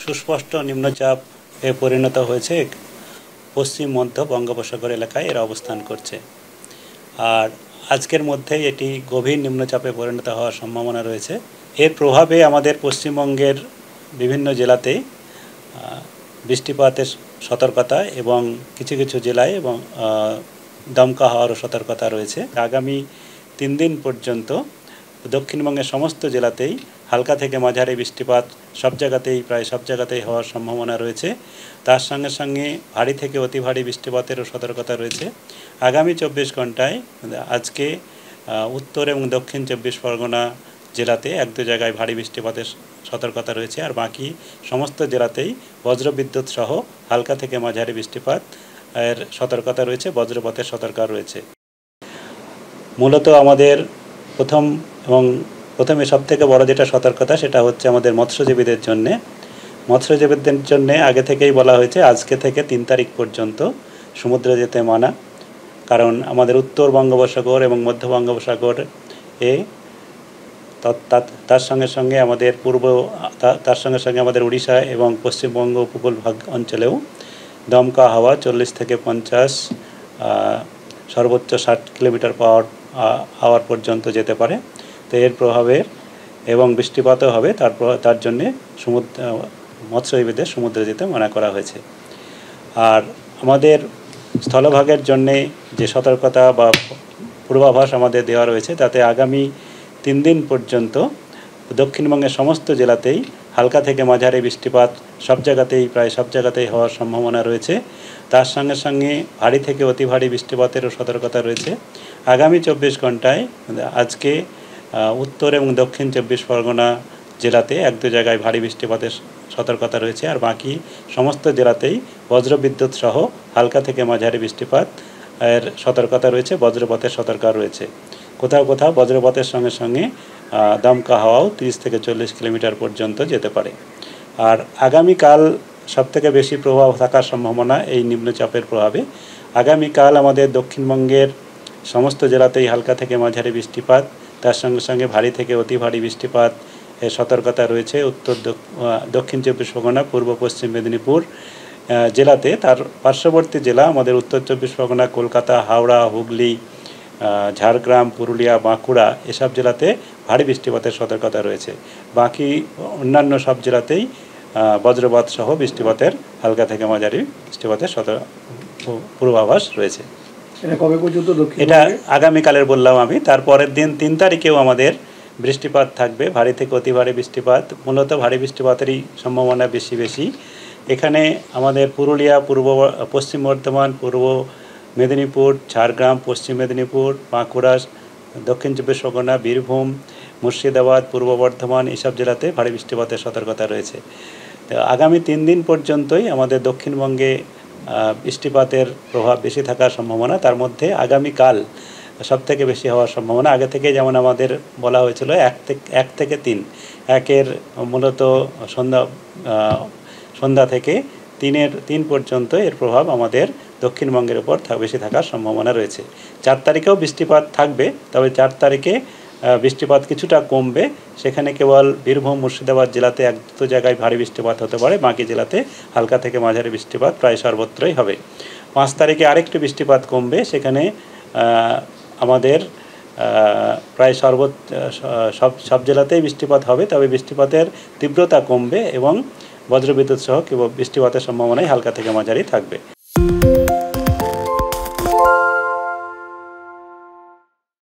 সুস্পষ্ট নিম্নচাপে পরিণত হয়েছে পশ্চিম মধ্য বঙ্গোপসাগর এলাকায় এর অবস্থান করছে। আর আজকের মধ্যেই এটি গভীর নিম্নচাপে পরিণত হওয়ার সম্ভাবনা রয়েছে। এর প্রভাবে আমাদের পশ্চিমবঙ্গের বিভিন্ন জেলাতেই বৃষ্টিপাতের সতর্কতা এবং কিছু কিছু জেলায় এবং দমকা হওয়ারও সতর্কতা রয়েছে। আগামী 3 দিন পর্যন্ত দক্ষিণবঙ্গের সমস্ত জেলাতেই হালকা থেকে মাঝারি বৃষ্টিপাত প্রায় সব জায়গাতেই হওয়ার সম্ভাবনা রয়েছে। তার সঙ্গে সঙ্গে ভারী থেকে অতি ভারী বৃষ্টিপাতেরও সতর্কতা রয়েছে। আগামী 24 ঘন্টায় আজকে উত্তর এবং দক্ষিণ 24 পরগনা জেলাতে 1-2 জায়গায় ভারী বৃষ্টিপাতের সতর্কতা রয়েছে, আর বাকি সমস্ত জেলাতেই বজ্রবিদ্যুৎ সহ হালকা থেকে মাঝারি বৃষ্টিপাত এর সতর্কতা রয়েছে, বজ্রপাতের সতর্কতা রয়েছে। মূলত আমাদের প্রথমে সবথেকে বড় যেটা সতর্কতা সেটা হচ্ছে আমাদের মৎস্যজীবীদের জন্যে আগে থেকেই বলা হয়েছে আজকে থেকে 3 তারিখ পর্যন্ত সমুদ্রে যেতে মানা। কারণ আমাদের উত্তর বঙ্গোপসাগর এবং মধ্য বঙ্গোপসাগর তার সঙ্গে সঙ্গে আমাদের উড়িষ্যা এবং পশ্চিমবঙ্গ উপকূলভাগ অঞ্চলেও দমকা হাওয়া 40 থেকে 50 সর্বোচ্চ 60 কিলোমিটার আওয়ার পর্যন্ত যেতে পারে। তো এর প্রভাবে এবং বৃষ্টিপাতও হবে, তার জন্যে মৎস্যজীবীদের সমুদ্রে যেতে মানা করা হয়েছে। আর আমাদের স্থলভাগের জন্যে যে সতর্কতা বা পূর্বাভাস আমাদের দেওয়া রয়েছে তাতে আগামী 3 দিন পর্যন্ত দক্ষিণবঙ্গের সমস্ত জেলাতেই হালকা থেকে মাঝারি বৃষ্টিপাত প্রায় সব জায়গাতেই হওয়ার সম্ভাবনা রয়েছে। তার সঙ্গে সঙ্গে ভারী থেকে অতি ভারী বৃষ্টিপাতেরও সতর্কতা রয়েছে। আগামী 24 ঘন্টায় আজকে উত্তর এবং দক্ষিণ 24 পরগনা জেলাতে 1-2 জায়গায় ভারী বৃষ্টিপাতের সতর্কতা রয়েছে, আর বাকি সমস্ত জেলাতেই বজ্রবিদ্যুৎ সহ হালকা থেকে মাঝারি বৃষ্টিপাত এর সতর্কতা রয়েছে, বজ্রপাতের সতর্কতা রয়েছে। কোথাও কোথাও বজ্রপাতের সঙ্গে সঙ্গে দমকা হাওয়াও 30 থেকে 40 কিলোমিটার পর্যন্ত যেতে পারে। আর আগামীকাল সবথেকে বেশি প্রভাব থাকার সম্ভাবনা এই নিম্নচাপের প্রভাবে। আগামীকাল আমাদের দক্ষিণবঙ্গের সমস্ত জেলাতেই হালকা থেকে মাঝারি বৃষ্টিপাত, তার সঙ্গে সঙ্গে ভারী থেকে অতি ভারী বৃষ্টিপাত এর সতর্কতা রয়েছে দক্ষিণ 24 পরগনা, পূর্ব পশ্চিম মেদিনীপুর জেলাতে। তার পার্শ্ববর্তী জেলা আমাদের উত্তর 24 পরগনা, কলকাতা, হাওড়া, হুগলি, ঝাড়গ্রাম, পুরুলিয়া, বাঁকুড়া এসব জেলাতে ভারী বৃষ্টিপাতের সতর্কতা রয়েছে। বাকি অন্যান্য সব জেলাতেই বজ্রপাত সহ বৃষ্টিপাতের হালকা থেকে মাঝারি বৃষ্টিপাতের পূর্বাভাস রয়েছে। এটা আগামীকালের বললাম আমি। তারপরের দিন 3 তারিখেও আমাদের বৃষ্টিপাত থাকবে, ভারী থেকে অতি ভারী বৃষ্টিপাত। মূলত ভারী বৃষ্টিপাতেরই সম্ভাবনা বেশি। এখানে আমাদের পুরুলিয়া, পশ্চিম বর্ধমান, পূর্ব মেদিনীপুর, ঝাড়গ্রাম, পশ্চিম মেদিনীপুর, বাঁকুড়া, দক্ষিণ 24 পরগনা, বীরভূম, মুর্শিদাবাদ, পূর্ব বর্ধমান এইসব জেলাতে ভারী বৃষ্টিপাতের সতর্কতা রয়েছে। তো আগামী 3 দিন পর্যন্তই আমাদের দক্ষিণবঙ্গে বৃষ্টিপাতের প্রভাব বেশি থাকার সম্ভাবনা। তার মধ্যে আগামীকাল সবথেকে বেশি হওয়ার সম্ভাবনা। আগে থেকে যেমন আমাদের বলা হয়েছিল 1 থেকে 3, 1-এর মূলত সন্ধ্যা থেকে 3 পর্যন্ত এর প্রভাব আমাদের দক্ষিণবঙ্গের উপর বেশি থাকার সম্ভাবনা রয়েছে। 4 তারিখেও বৃষ্টিপাত থাকবে, তবে 4 তারিখে বৃষ্টিপাত কিছুটা কমবে। সেখানে কেবল বীরভূম, মুর্শিদাবাদ জেলাতে 1-2 জায়গায় ভারী বৃষ্টিপাত হতে পারে, বাকি জেলাতে হালকা থেকে মাঝারি বৃষ্টিপাত প্রায় সর্বত্রই হবে। 5 তারিখে আরেকটু বৃষ্টিপাত কমবে, সেখানে আমাদের প্রায় সব জেলাতেই বৃষ্টিপাত হবে, তবে বৃষ্টিপাতের তীব্রতা কমবে এবং বজ্রবিদ্যুৎ সহ বৃষ্টিপাতের সম্ভাবনাই হালকা থেকে মাঝারি থাকবে।